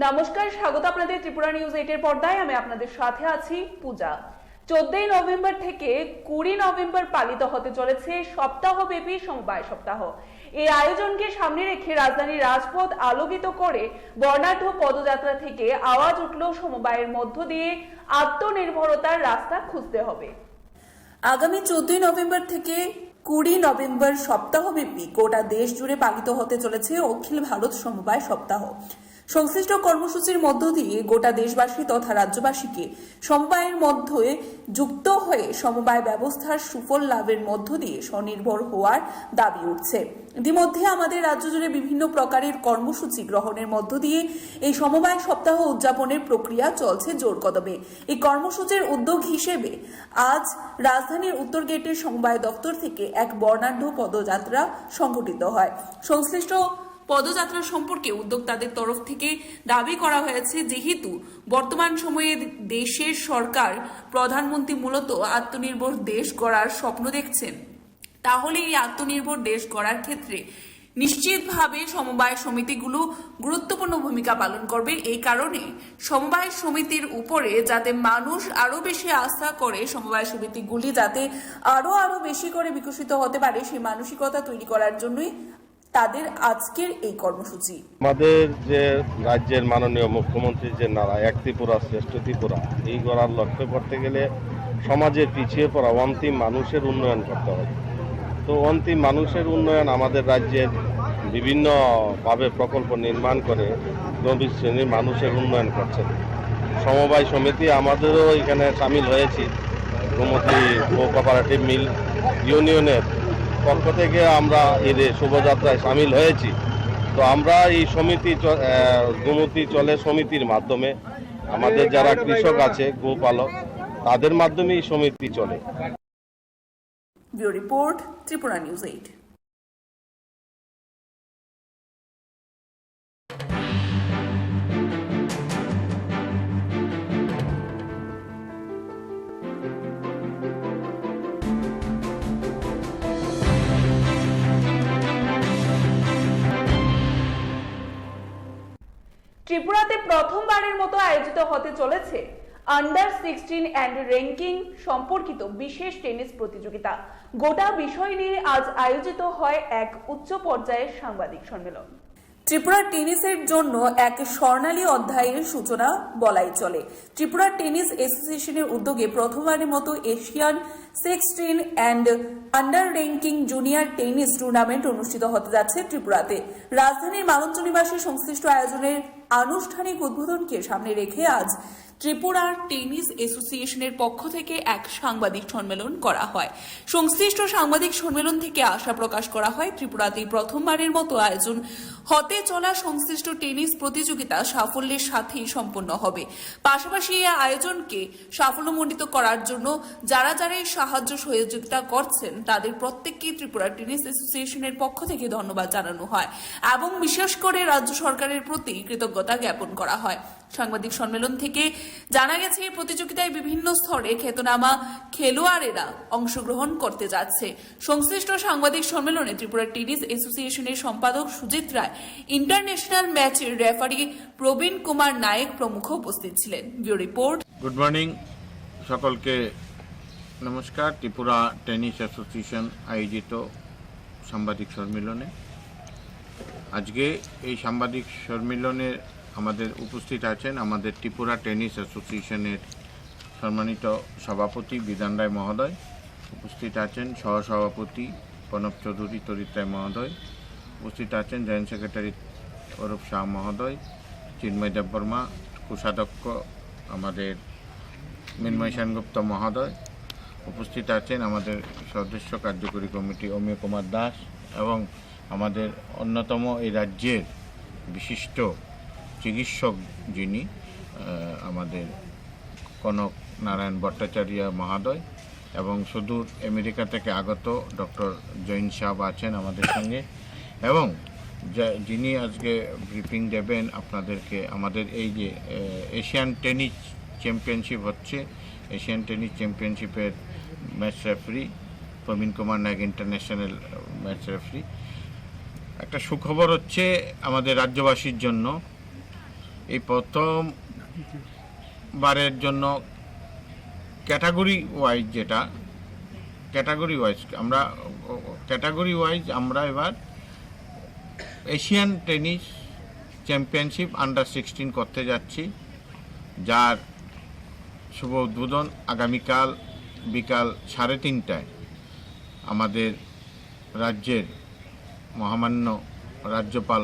নমস্কার, স্বাগত আপনাদের ত্রিপুরা নিউজ 8 এর পর্দায়। আমি আপনাদের সাথে আছি পূজা। 14 নভেম্বর থেকে 20 নভেম্বর পালিত হতে চলেছে সপ্তাহব্যাপী সমবায় সপ্তাহ। এই আয়োজনকে সামনে রেখে রাজধানীর রাজপথ আলোকিত করে বর্ণাঢ্য পদযাত্রা থেকে আওয়াজ উঠল সমবায়ের মধ্য দিয়ে আত্মনির্ভরতার রাস্তা খুঁজতে হবে। আগামী 14 নভেম্বর থেকে 20 নভেম্বর সপ্তাহব্যাপী গোটা দেশ জুড়ে পালিত হতে চলেছে অখিল ভারত সমবায় সপ্তাহ। সংশ্লিষ্ট কর্মসূচির মধ্য দিয়ে গোটা দেশবাসী তথা রাজ্যবাসীকে সমবায়ের মধ্যে যুক্ত হয়ে সমবায় ব্যবস্থার সুফল লাভের মধ্য দিয়ে স্বনির্ভর হওয়ার দাবি উঠছে। ইতিমধ্যে আমাদের রাজ্য জুড়ে বিভিন্ন প্রকারের কর্মসূচি গ্রহণের মধ্য দিয়ে এই সমবায় সপ্তাহ উদযাপনের প্রক্রিয়া চলছে জোর কদমে। এই কর্মসূচির উদ্যোগ হিসেবে আজ রাজধানীর উত্তর গেটের সমবায় দপ্তর থেকে এক বর্ণাঢ্য পদযাত্রা সংঘটিত হয়। সংশ্লিষ্ট পদযাত্রা সম্পর্কে উদ্যোক্তাদের তরফ থেকে দাবি করা হয়েছে, যেহেতু বর্তমান সময়ে দেশের সরকার প্রধানমন্ত্রী মূলত আত্মনির্ভর দেশ গড়ার স্বপ্ন দেখছেন, তাহলে এই আত্মনির্ভর দেশ গড়ার ক্ষেত্রে নিশ্চিতভাবে সমবায় সমিতিগুলো গুরুত্বপূর্ণ ভূমিকা পালন করবে। এই কারণে সমবায় সমিতির উপরে যাতে মানুষ আরো বেশি আস্থা করে, সমবায় সমিতিগুলি যাতে আরো বেশি করে বিকশিত হতে পারে, সেই মানসিকতা তৈরি করার জন্যই তাদের আজকের এই কর্মসূচি। আমাদের যে রাজ্যের মাননীয় মুখ্যমন্ত্রী যে নারা এক ত্রিপুরা শ্রেষ্ঠ ত্রিপুরা, এই গড়ার লক্ষ্য করতে গেলে সমাজের পিছিয়ে পড়া অন্তিম মানুষের উন্নয়ন করতে হবে। তো অন্তিম মানুষের উন্নয়ন আমাদের রাজ্যের বিভিন্নভাবে প্রকল্প নির্মাণ করে গরিব শ্রেণীর মানুষের উন্নয়ন করছে। সমবায় সমিতি আমাদেরও এখানে সামিল হয়েছি। গোমতী কোঅপারেটিভ মিল ইউনিয়নের পক্ষ থেকে আমরা এই শোভাযাত্রায় সামিল হয়েছি। তো আমরা এই সমিতি গোমতী চলে সমিতির মাধ্যমে আমাদের যারা কৃষক আছে, গোপালক, তাদের মাধ্যমে এই সমিতি চলে। Bureau report, Tripura news 8। ত্রিপুরাতে প্রথমবারের মতো আয়োজিত হতে চলেছে আন্ডার 16 অ্যান্ড র্যাঙ্কিং সম্পর্কিত বিশেষ টেনিস প্রতিযোগিতা। গোটা বিষয় নিয়ে আজ আয়োজিত হয় এক উচ্চ পর্যায়ের সাংবাদিক সম্মেলন। ত্রিপুরা টেনিসের জন্য এক স্বর্ণালী অধ্যায়ের সূচনা বলাই চলে। ত্রিপুরা টেনিস অ্যাসোসিয়েশনের উদ্যোগে প্রথমবারের মতো Asian 16 and under ranking junior tennis tournament অনুষ্ঠিত হতে যাচ্ছে ত্রিপুরাতে। রাজধানীর মালঞ্চ নিবাসী সংশ্লিষ্ট আয়োজনের আনুষ্ঠানিক উদ্বোধনকে সামনে রেখে আজ ত্রিপুরা টেনিস অ্যাসোসিয়েশনের পক্ষ থেকে এক সাংবাদিক সম্মেলন করা হয়। সংশ্লিষ্ট সাংবাদিক সম্মেলন থেকে আশা প্রকাশ করা হয়, ত্রিপুরাতে প্রথমবারের মতো আয়োজন হতে চলা সংশ্লিষ্ট টেনিস প্রতিযোগিতা সাফল্যের সাথেই সম্পন্ন হবে। পাশাপাশি এই আয়োজনকে সাফল্যমণ্ডিত করার জন্য যারা সাহায্য সহযোগিতা করছেন তাদের প্রত্যেককে ত্রিপুরা টেনিস অ্যাসোসিয়েশনের পক্ষ থেকে ধন্যবাদ জানানো হয় এবং বিশেষ করে রাজ্য সরকারের প্রতি কৃতজ্ঞতা জ্ঞাপন করা হয়। সাংবাদিক সম্মেলন থেকে জানা গেছে, এই প্রতিযোগিতায় বিভিন্ন স্তরে খ্যাতনামা খেলোয়াড়েরা অংশগ্রহণ করতে যাচ্ছে। সংশ্লিষ্ট সাংবাদিক সম্মেলনে ত্রিপুরা টেনিস অ্যাসোসিয়েশনের সম্পাদক সুজিত রায়, ইন্টারন্যাশনাল ম্যাচের রেফারি প্রবীণ কুমার নায়েক প্রমুখ উপস্থিত ছিলেন। Bureau report. গুড মর্নিং সকলকে নমস্কার। ত্রিপুরা টেনিস অ্যাসোসিয়েশন আয়োজিত সাংবাদিক সম্মেলনে আজকে এই সাংবাদিক সম্মেলনে আমাদের উপস্থিত আছেন আমাদের ত্রিপুরা টেনিস অ্যাসোসিয়েশনের সম্মানিত সভাপতি বিধান রায় মহোদয়, উপস্থিত আছেন সহসভাপতি প্রণব চৌধুরী তরিত রায় মহোদয়, উপস্থিত আছেন জয়েন্ট সেক্রেটারি অরূপ শাহ মহোদয়, চিন্ময় দেববর্মা, কোষাধ্যক্ষ আমাদের মৃন্ময় সেনগুপ্ত মহোদয়, উপস্থিত আছেন আমাদের সদস্য কার্যকরী কমিটি অমিয় কুমার দাস এবং আমাদের অন্যতম এই রাজ্যের বিশিষ্ট চিকিৎসক যিনি আমাদের কনক নারায়ণ ভট্টাচার্য মহোদয় এবং সুদূর আমেরিকা থেকে আগত ডক্টর জৈন সাহেব আছেন আমাদের সঙ্গে, এবং যিনি আজকে ব্রিফিং দেবেন আপনাদেরকে। আমাদের এই যে এশিয়ান টেনিস চ্যাম্পিয়নশিপ হচ্ছে, এশিয়ান টেনিস চ্যাম্পিয়নশিপের ম্যাচ রেফারি প্রবীণ কুমার নায়ক, ইন্টারন্যাশনাল ম্যাচ রেফারি। একটা সুখবর হচ্ছে আমাদের রাজ্যবাসীর জন্য, এই প্রথমবারের জন্য ক্যাটাগরি ওয়াইজ আমরা এবার এশিয়ান টেনিস চ্যাম্পিয়নশিপ আন্ডার 16 করতে যাচ্ছি, যার শুভ উদ্বোধন আগামীকাল বিকাল 3:30টায় আমাদের রাজ্যের মহামান্য রাজ্যপাল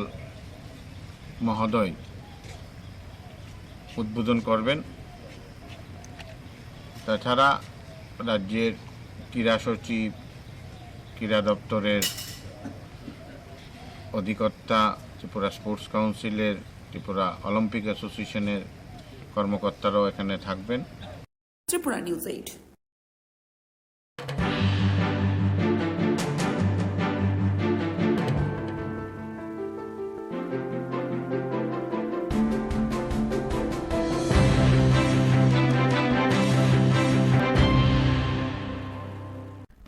মহোদয় উদ্বোধন করবেন। তাছাড়া রাজ্যের ক্রীড়া সচিব, ক্রীড়া দপ্তরের অধিকর্তা, ত্রিপুরা স্পোর্টস কাউন্সিলের, ত্রিপুরা অলিম্পিক অ্যাসোসিয়েশনের কর্মকর্তারাও এখানে থাকবেন। ত্রিপুরা নিউজ 8।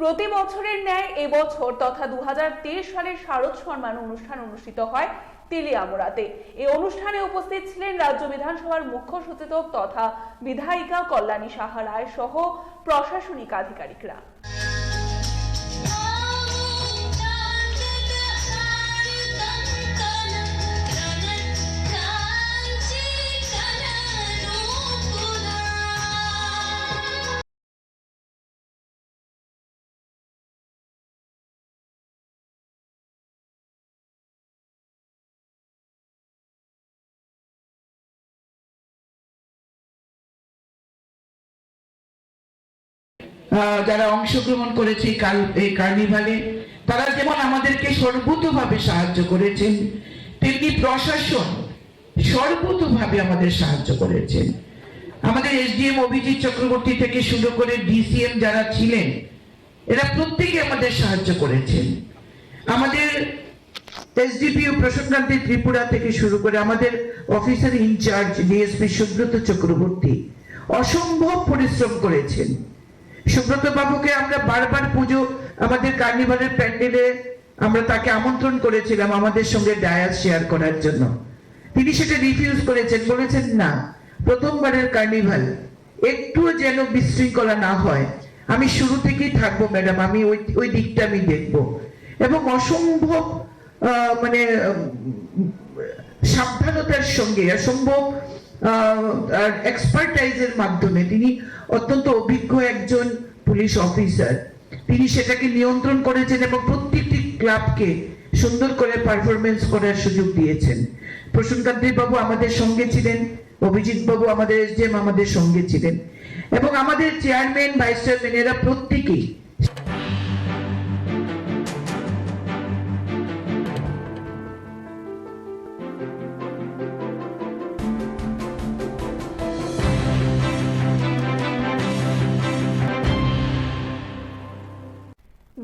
প্রতি বছরের ন্যায় এবছর তথা 2023 সালের শারদ সম্মান অনুষ্ঠান অনুষ্ঠিত হয় তেলিয়ামুড়াতে। এই অনুষ্ঠানে উপস্থিত ছিলেন রাজ্য বিধানসভার মুখ্য সচেতক তথা বিধায়িকা কল্যাণী সাহা রায় সহ প্রশাসনিক আধিকারিকরা। যারা অংশগ্রহণ করেছে এই কার্নিভালে, তারা যেমন আমাদেরকে সর্বতোভাবে সাহায্য করেছেন, তেমনি প্রশাসন সর্বতোভাবে আমাদের সাহায্য করেছেন। আমাদের এসডিএম অভিজিৎ চক্রবর্তী থেকে শুরু করে ডিসিএম যারা ছিলেন, এরা প্রত্যেকে আমাদের সাহায্য করেছেন। আমাদের এসডিপিও প্রসন্নকান্তি ত্রিপুরা থেকে শুরু করে আমাদের officer in charge DSP Subrata Chakraborty অসম্ভব পরিশ্রম করেছেন। সুব্রত বাবুকে আমরা বারবার আমাদের কার্নিভালের প্যান্ডেলে আমরা তাকে আমন্ত্রণ করেছিলাম আমাদের সঙ্গে ডায়াস শেয়ার করার জন্য। তিনি সেটা রিফিউজ করেছেন, বলেছেন না, প্রথমবারের কার্নিভাল একটুও যেন বিশৃঙ্খলা না হয়, আমি শুরু থেকেই থাকবো ম্যাডাম, আমি ওই দিকটা আমি দেখবো। এবং অসম্ভব সাবধানতার সঙ্গে, অসম্ভব এক্সপার্টাইজের মাধ্যমে, তিনি অত্যন্ত অভিজ্ঞ একজন পুলিশ অফিসার, তিনি সেটাকে নিয়ন্ত্রণ করেছেন এবং প্রত্যেকটি ক্লাবকে সুন্দর করে পারফরমেন্স করার সুযোগ দিয়েছেন। প্রসন্নকান্তি বাবু আমাদের সঙ্গে ছিলেন, অভিজিৎ বাবু আমাদের এসডিএম আমাদের সঙ্গে ছিলেন, এবং আমাদের চেয়ারম্যান, ভাইস চেয়ারম্যান এরা প্রত্যেকেই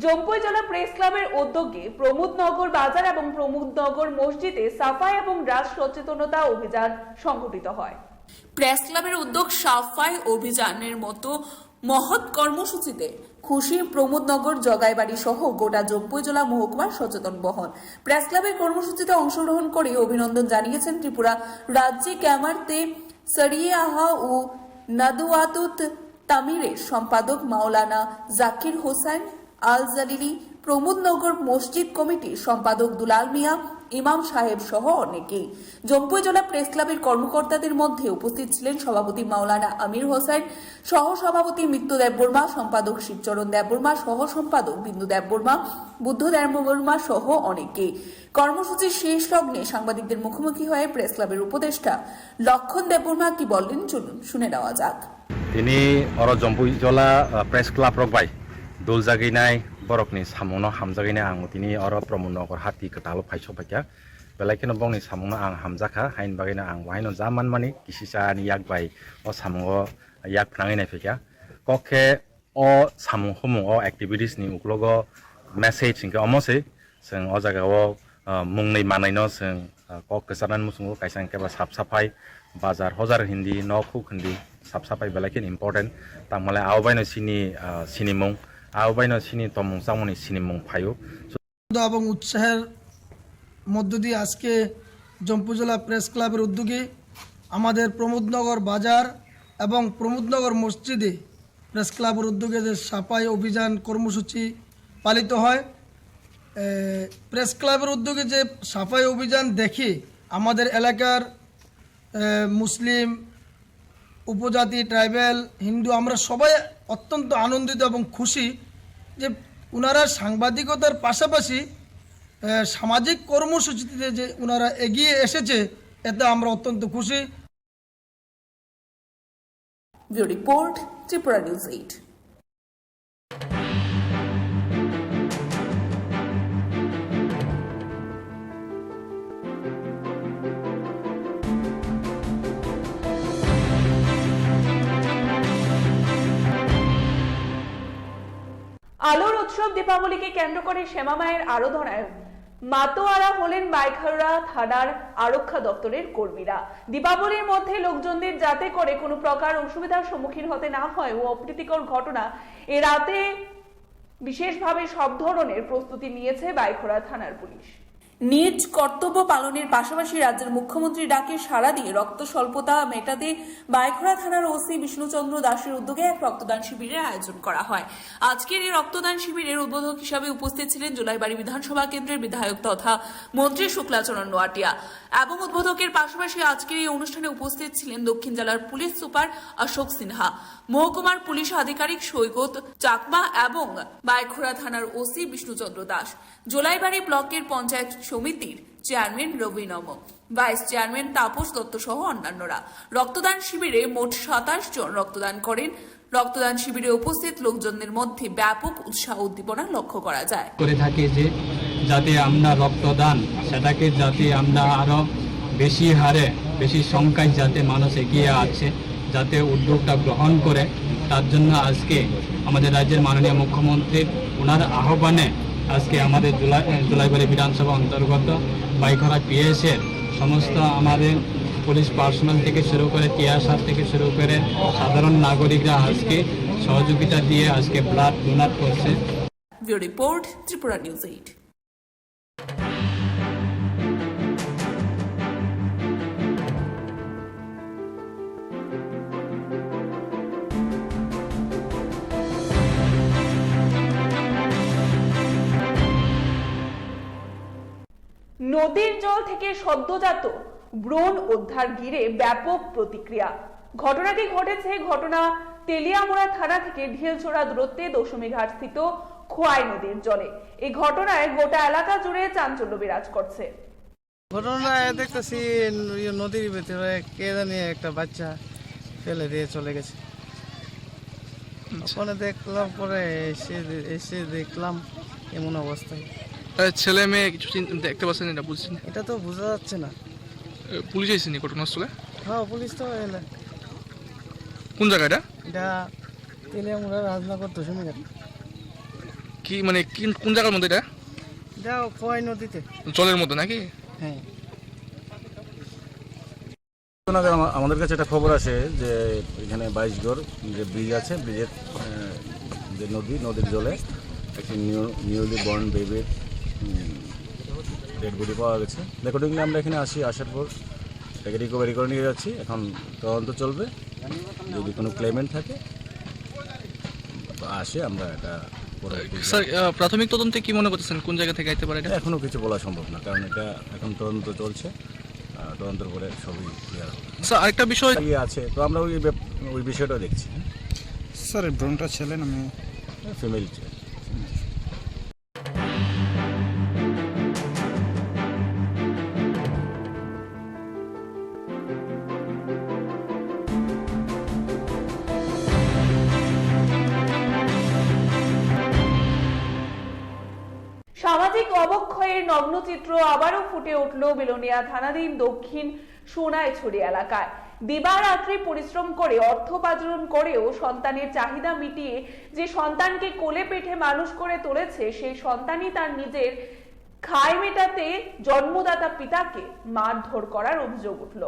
জম্পুই জেলা প্রেস ক্লাবের উদ্যোগে প্রমোদনগর বাজার এবং প্রমোদনগর মসজিদে সাফাই এবং রাজ সচেতনতা অভিযান সংগঠিত হয়। প্রেস ক্লাবের উদ্যোগ সাফাই অভিযানের মতো মহৎ কর্মসূচিতে খুশি প্রমোদনগর জগাইবাড়ি সহ গোটা জম্পুই জেলা মহকুমার সচেতন বহন। প্রেস ক্লাবের কর্মসূচিতে অংশগ্রহণ করে অভিনন্দন জানিয়েছেন ত্রিপুরা রাজ্যে ক্যামারতে সরিয়ে আহা ও নাদুয়াতুত তামিরের সম্পাদক মাওলানা জাকির হোসেন আল জালিলি, প্রমোদনগর মসজিদ কমিটির সম্পাদক দুলাল মিয়া, ইমাম সাহেব সহ অনেকেই। জম্পুই জেলা প্রেস ক্লাবের কর্মকর্তাদের মধ্যে উপস্থিত ছিলেন সভাপতি মাওলানা আমির হোসেন, সহ সভাপতি মৃত্যু দেববর্মা, সম্পাদক শিবচরণ দেববর্মা, সহ সম্পাদক বিন্দু দেববর্মা, বুদ্ধ দেববর্মা সহ অনেকেই। কর্মসূচির শেষ লগ্নে সাংবাদিকদের মুখোমুখি হয়ে প্রেস ক্লাবের উপদেষ্টা লক্ষণ দেববর্মা কি বললেন চলুন শুনে নেওয়া যাক। তিনি জম্পুই জেলা প্রেস ক্লাব রকবাই দোল জাগিনাই বরকনি সাमुनो हामजागैनाय आं तिनि प्रमोदनगर हाति कटाल फायसबायका बेलायखनो बंनि सामुनो आं हामजाखा हाइन बागैना आं वाइनो जामान मानि किसिसानि याकबाय ओ सामुङो याक फ्राङैनाय फैका कखे ओ सामुं हमु ओ एक्टिभिटिस नि उक्लोगो मेसेज इंके अमसे जों ओ जागायाव मुंनै मानायनो जों कक गोसारनानै मुसुङो कायसा केबा साफ साफाय बाजार हजार हिन्दी न खुखिन्दी साफ साफाय बेलायखिन इम्पोर्टेन्ट तांमालाय आवबायनो सिनि मुं আহ্বান চিনি তমুং চামনি চিনি মুং ফাইও এবং উৎসাহের মধ্য দিয়ে আজকে জম্পু জেলা প্রেস ক্লাবের উদ্যোগে আমাদের প্রমোদনগর বাজার এবং প্রমোদনগর মসজিদে প্রেস ক্লাবের উদ্যোগে যে সাফাই অভিযান কর্মসূচি পালিত হয়। প্রেস ক্লাবের উদ্যোগে যে সাফাই অভিযান দেখি আমাদের এলাকার মুসলিম, উপজাতি, ট্রাইবেল, হিন্দু আমরা সবাই অত্যন্ত আনন্দিত এবং খুশি যে ওনারা সাংবাদিকতার পাশাপাশি সামাজিক কর্মসূচিতে যে ওনারা এগিয়ে এসেছে, এতে আমরা অত্যন্ত খুশি। Bureau report, Tripura news 8। আলোর উৎসব দীপাবলিকে কেন্দ্র করে শ্যামামায়ের আরাধনায় মাতোয়ারা হলেন বাইখারা থানার আরক্ষা দপ্তরের কর্মীরা। দীপাবলির মধ্যে লোকজনদের যাতে করে কোনো প্রকার অসুবিধার সম্মুখীন হতে না হয় ও অপ্রীতিকর ঘটনা এড়াতে বিশেষভাবে সব ধরনের প্রস্তুতি নিয়েছে বাইখারা থানার পুলিশ। নিজ কর্তব্য পালনের পাশাপাশি রাজ্যের মুখ্যমন্ত্রীর ডাকে সাড়া দিয়ে রক্ত স্বল্পতা মেটাতে বাইখরা থানার ওসি বিষ্ণুচন্দ্র দাসের উদ্যোগে এক রক্তদান শিবিরের আয়োজন করা হয়। আজকের এই রক্তদান শিবিরের উদ্বোধক হিসাবে উপস্থিত ছিলেন জোলাইবাড়ি বিধানসভা কেন্দ্রের বিধায়ক তথা মন্ত্রী শুক্লাচরণ নোয়াটিয়া এবং উদ্বোধকের পাশাপাশি আজকের এই অনুষ্ঠানে উপস্থিত ছিলেন দক্ষিণ জেলার পুলিশ সুপার অশোক সিনহা, মহকুমার পুলিশ আধিকারিক সৈকত চাকমা এবং বাইখরা থানার ওসি বিষ্ণুচন্দ্র দাস, জোলাইবাড়ি ব্লকের পঞ্চায়েত সমিতির চেয়ারম্যান রবি নম, ভাইস চেয়ারম্যান তাপস দত্ত সহ অন্যান্যরা। রক্তদান শিবিরে মোট 27 জন রক্তদান করেন। রক্তদান শিবিরে উপস্থিত লোকজনের মধ্যে ব্যাপক উৎসাহ উদ্দীপনা লক্ষ্য করা যায়। করে থাকে যে যাতে আমরা রক্তদান সেটাকে যাতে আমরা আরো বেশি হারে বেশি সংখ্যায় যাতে মানুষ এগিয়ে আছে, যাতে উদ্যোগটা গ্রহণ করে, তার জন্য আজকে আমাদের রাজ্যের মাননীয় মুখ্যমন্ত্রীর ওনার আহ্বানে আজকে আমাদের জোলাইবাড়ি বিধানসভা অন্তর্গত বাইখরা পিএসের সমস্ত আমাদের পুলিশ পার্সোনাল থেকে শুরু করে টিআরএস থেকে শুরু করে সাধারণ নাগরিকরা আজকে সহযোগিতা দিয়ে আজকে ব্লাড ডোনেট করছে। Bureau report, Tripura news 8। নদীর জল থেকে সদ্যজাত ব্রণ উদ্ধার ঘিরে ব্যাপক প্রতিক্রিয়া। ঘটনাটি ঘটেছে তেলিয়ামুড়া থানা থেকে ঢিলছোড়া দূরত্বে দশমীঘাট স্থিত খোয়াই নদীর জলে। এই ঘটনায় গোটা এলাকা জুড়ে চাঞ্চল্য বিরাজ করছে। ঘটনা দেখতেছি নদীর ভিতরে কে জানি একটা বাচ্চা ফেলে দিয়ে চলে গেছে। ওখানে দেখলাম, পরে এসে দেখলাম এমন অবস্থায়। ছেলে মেয়ে কিছু দেখতে পাচ্ছেন? এটা বুঝছেন? এটা তো বোঝা যাচ্ছে না। পুলিশ এসেনি ঘটনাস্থলে? হ্যাঁ, পুলিশ তো এলো। কোন জায়গা এটা? এটা তেলিয়ামুড়া রাজনগর দশমীঘাট। কি মানে কোন জায়গার মধ্যে এটা? এটা খোয়াই নদীতে, জলের মধ্যে নাকি? হ্যাঁ। আমাদের কাছে একটা খবর আছে যে এখানে 22 গড় যে ব্রিজ আছে, ব্রিজের যে নদীর জলে একটি নিউলি বর্ন বেবির ডেড বডি পাওয়া গেছে। রেকর্ডিংলি আমরা এখানে আসার পর এটাকে রিকভারি করে নিয়ে যাচ্ছি। এখন তদন্ত চলবে, যদি কোনো ক্লেমেন্ট থাকে আসে আমরা এটা। স্যার, প্রাথমিক তদন্তে কি মনে করতেছেন কোন জায়গা থেকে আইতে পারে এটা? এখনও কিছু বলা সম্ভব না, কারণ এটা এখন তদন্ত চলছে। তদন্তের পরে সবই ক্লিয়ার হবে। স্যার, আরেকটা বিষয় আছে, তো আমরা ওই বিষয়টা দেখছি। স্যার, ব্রণটা ছেলে না মেয়ে? ফিমেল। সামাজিক অবক্ষয়ের নগ্নচিত্র আবারও ফুটে উঠল বেলোনিয়া থানাধীন দক্ষিণ সোনাইছড়ি এলাকায়। দিবারাত্রি পরিশ্রম করে অর্থ উপার্জন করেও সন্তানের চাহিদা মিটিয়ে যে সন্তানকে কোলে পেটে মানুষ করে তুলেছে, সেই সন্তানই তার নিজের খায় মেটাতে জন্মদাতা পিতাকে মারধর করার অভিযোগ উঠল।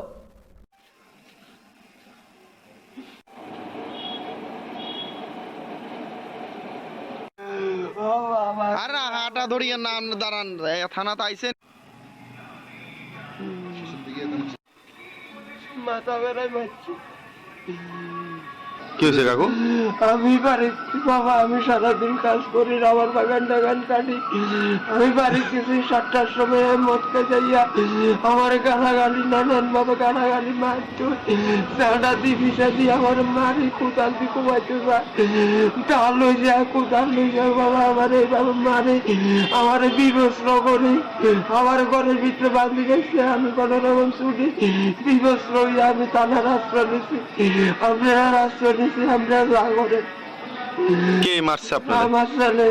আরে হাঁটা ধরিয়ে নাম দাঁড়ান, থানাতে আইসেন। মাথা বেড়ায় মারছি। কি হয়েছে কাকু? আমি বাড়িতে বাবা, আমি সারাদিন কাজ করি, আমার বাগান টাগান কাটি। আমি বাড়ি গেছি 7টার সময়, মদ যাইয়া আমার গালাগালি, নানান বাবা গালাগালি মারতো, চাটা দি পিসা দিয়ে আমার মারি, কোদাল দিয়ে কমাইতে যায়, ডাল লই যায়, কোদাল লই যায় বাবা, আমার এইভাবে মারে, আমার বিবস্ত্র করে আমার ঘরের ভিতরে বাঁধি গেছে। আমি কোনো রকম ছুটি বিবস্ত্র হইয়া আমি থানার আশ্রয় নিছি, আমরা আশ্রয় নিছি, আমরা যা করে। কে মারছে আপনার? আমার ছেলে।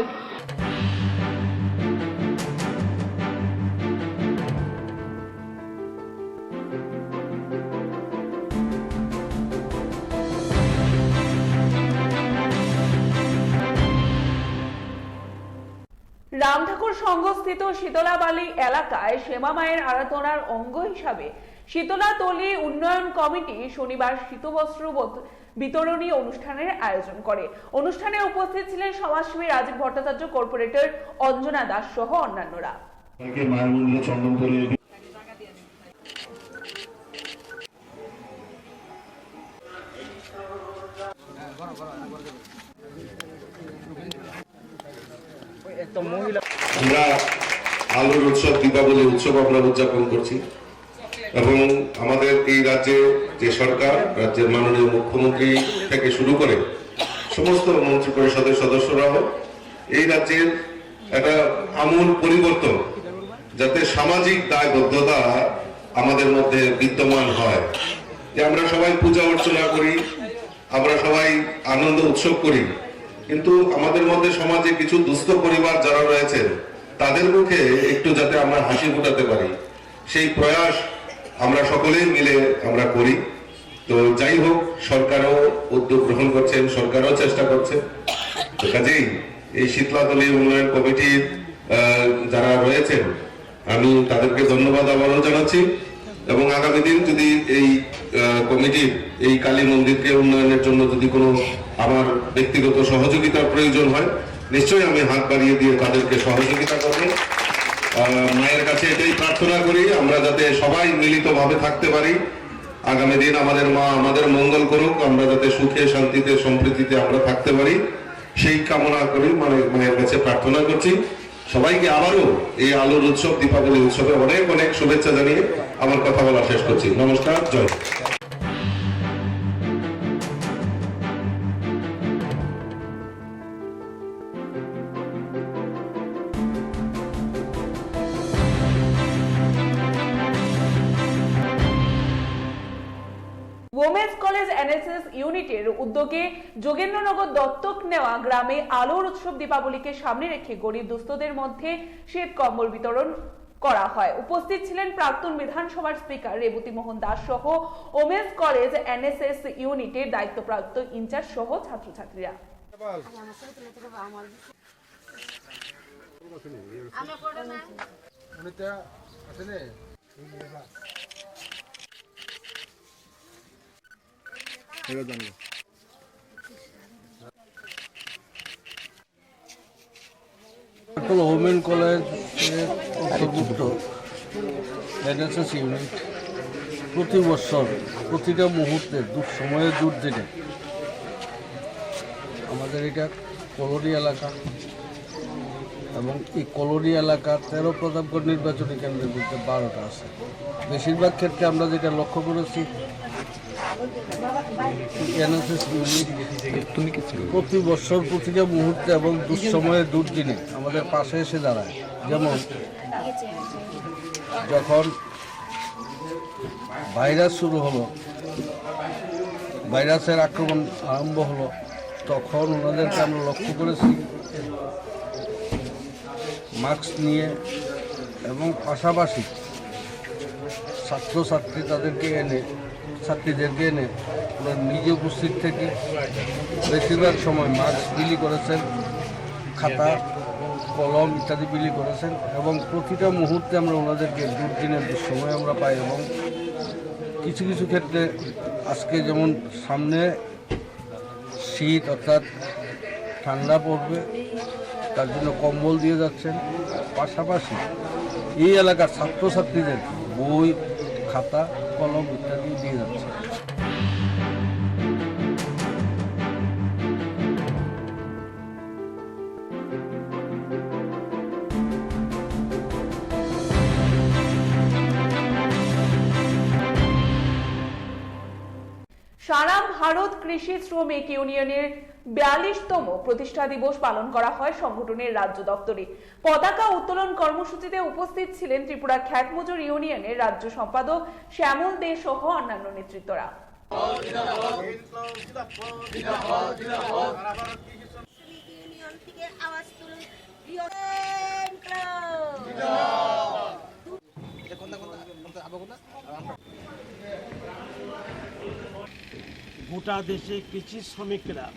রামঠাকুর সংঘস্থিত শীতলাবালি এলাকায় শ্যামা মায়ের আরাধনার অঙ্গ হিসাবে শীতলাতলী উন্নয়ন কমিটি শনিবার শীতবস্ত্র বিতরণী অনুষ্ঠানের আয়োজন করে। অনুষ্ঠানে উপস্থিত ছিলেন সমাজসেবী রাজীব ভট্টাচার্য, কর্পোরেটর অঞ্জনা দাস সহ অন্যান্যরা। আমরা আলোর উৎসব, দীপাবলি উৎসব আমরা উদযাপন করছি এবং আমাদের এই রাজ্যে যে সরকার, রাজ্যের মাননীয় মুখ্যমন্ত্রী থেকে শুরু করে সমস্ত মন্ত্রী পরিষদের সদস্যরাও এই রাজ্যের একটা আমূল পরিবর্তন, যাতে সামাজিক দায়বদ্ধতা আমাদের মধ্যে বিদ্যমান হয়, যে আমরা সবাই পূজা অর্চনা করি, আমরা সবাই আনন্দ উৎসব করি, কিন্তু আমাদের মধ্যে সমাজে কিছু দুস্থ পরিবার যারা রয়েছেন তাদের মুখে একটু যাতে আমরা হাসি ফোটাতে পারি, সেই প্রয়াস আমরা সকলেই মিলে আমরা করি। তো যাই হোক, সরকারও উদ্যোগ গ্রহণ করছেন, সরকারও চেষ্টা করছে। তো কাজেই এই শীতলাতলী উন্নয়ন কমিটির যারা রয়েছেন, আমি তাদেরকে ধন্যবাদ আবারও জানাচ্ছি এবং আগামী দিন যদি এই কমিটির এই কালী মন্দিরকে উন্নয়নের জন্য যদি কোনো আমার ব্যক্তিগত সহযোগিতার প্রয়োজন হয়, নিশ্চয়ই আমি হাত বাড়িয়ে দিয়ে তাদেরকে সহযোগিতা করব। মায়ের কাছে এটাই প্রার্থনা করি, আমরা যাতে সবাই মিলিতভাবে থাকতে পারি। আগামী দিন আমাদের মা আমাদের মঙ্গল করুক, আমরা যাতে সুখে শান্তিতে সম্প্রীতিতে আমরা থাকতে পারি, সেই কামনা করি, মায়ের কাছে প্রার্থনা করছি। সবাইকে আবারও এই আলোর উৎসব, দীপাবলি উৎসবে অনেক অনেক শুভেচ্ছা জানিয়ে আমার কথা বলা শেষ করছি। নমস্কার, জয়। ওমেন্স কলেজ এনএসএস ইউনিটের উদ্যোগে যোগেন্দ্রনগর দত্তক নেওয়া গ্রামে আলোর উৎসব দীপাবলিকে সামনে রেখে গরিব দুস্থদের মধ্যে শীত কম্বল বিতরণ করা হয়। উপস্থিত ছিলেন প্রাক্তন বিধানসভার স্পিকার রেবতী মোহন দাস সহ ওমেন্স কলেজ এনএসএস ইউনিটের দায়িত্বপ্রাপ্ত ইনচার্জ সহ ছাত্রছাত্রীরা। ওমেন কলেজের অন্তর্ভুক্ত এনএসএস ইউনিট প্রতি বছর প্রতিটা মুহূর্তে দুঃসময়ে দুর্দিনে আমাদের এটা কলোনি এলাকা এবং এই কলোনি এলাকা 13 প্রতাপগড় নির্বাচনী কেন্দ্রের মধ্যে 12টা আছে। বেশিরভাগ ক্ষেত্রে আমরা যেটা লক্ষ্য করেছি, এনএসএস ইউনিট প্রতি বছর প্রতিটা মুহূর্তে এবং দুঃসময়ে দুর্দিনে আমাদের পাশে এসে দাঁড়ায়। যেমন যখন ভাইরাস শুরু হলো, ভাইরাসের আক্রমণ আরম্ভ হলো, তখন ওনাদেরকে আমরা লক্ষ্য করেছি মাস্ক নিয়ে এবং পাশাপাশি ছাত্রছাত্রী ছাত্রীদেরকে এনে ওরা নিজে উপস্থিত থেকে বেশিরভাগ সময় মাস্ক বিলি করেছেন, খাতা কলম ইত্যাদি বিলি করেছেন এবং প্রতিটা মুহূর্তে আমরা ওনাদেরকে দুর্দিনের দুঃসময় আমরা পাই। এবং কিছু কিছু ক্ষেত্রে আজকে যেমন সামনে শীত অর্থাৎ ঠান্ডা পড়বে, তার জন্য কম্বল দিয়ে যাচ্ছেন। পাশাপাশি এই এলাকার ছাত্রছাত্রীদের বই খাতা কলম ইত্যাদি দিয়ে যাচ্ছে। সারা ভারত কৃষি শ্রমিক ইউনিয়নের 42তম প্রতিষ্ঠা দিবস পালন করা হয় সংগঠনের রাজ্য দপ্তরে। পতাকা উত্তোলন কর্মসূচিতে উপস্থিত ছিলেন ত্রিপুরা খ্যাত মজুর ইউনিয়নের রাজ্য সম্পাদক শ্যামল দে সহ অন্যান্য নেতৃত্বরা। গোটা দেশে কৃষি শ্রমিকরা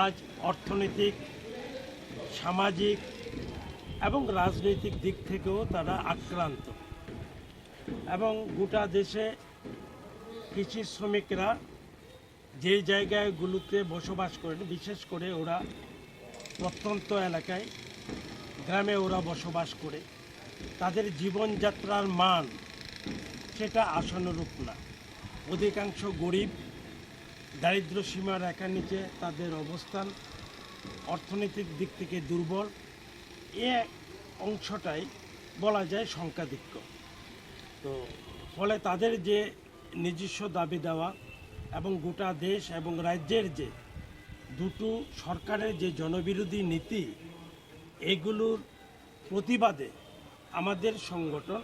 আজ অর্থনৈতিক, সামাজিক এবং রাজনৈতিক দিক থেকেও তারা আক্রান্ত, এবং গোটা দেশে কৃষি শ্রমিকরা যে জায়গাগুলোতে বসবাস করেন, বিশেষ করে ওরা প্রত্যন্ত এলাকায়, গ্রামে ওরা বসবাস করে, তাদের জীবনযাত্রার মান সেটা আশানুরূপ না। অধিকাংশ গরিব, দারিদ্র সীমা রেখার নিচে তাদের অবস্থান, অর্থনৈতিক দিক থেকে দুর্বল, এ অংশটাই বলা যায় সংখ্যাধিক্য। তো ফলে তাদের যে নিজস্ব দাবি দেওয়া এবং গোটা দেশ এবং রাজ্যের যে দুটো সরকারের যে জনবিরোধী নীতি, এগুলোর প্রতিবাদে আমাদের সংগঠন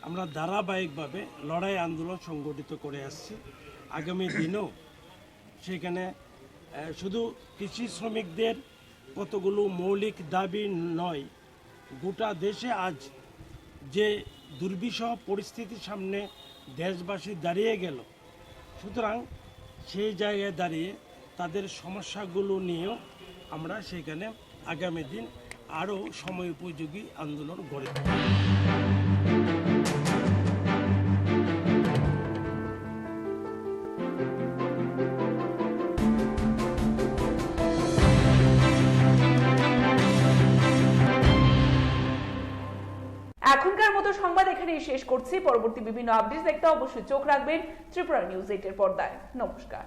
আমরা ধারাবাহিকভাবে লড়াই আন্দোলন সংগঠিত করে আসছি। আগামী দিনেও সেখানে শুধু কৃষি শ্রমিকদের কতগুলো মৌলিক দাবি নয়, গোটা দেশে আজ যে দুর্বিষহ পরিস্থিতির সামনে দেশবাসী দাঁড়িয়ে গেল, সুতরাং সেই জায়গায় দাঁড়িয়ে তাদের সমস্যাগুলো নিয়েও আমরা সেখানে আগামী দিন আরও সময় উপযোগী আন্দোলন গড়ে তুলব। এখনকার মতো সংবাদ এখানেই শেষ করছি। পরবর্তী বিভিন্ন আপডেট দেখতে অবশ্যই চোখ রাখবেন ত্রিপুরা নিউজ 8 এর পর্দায়। নমস্কার।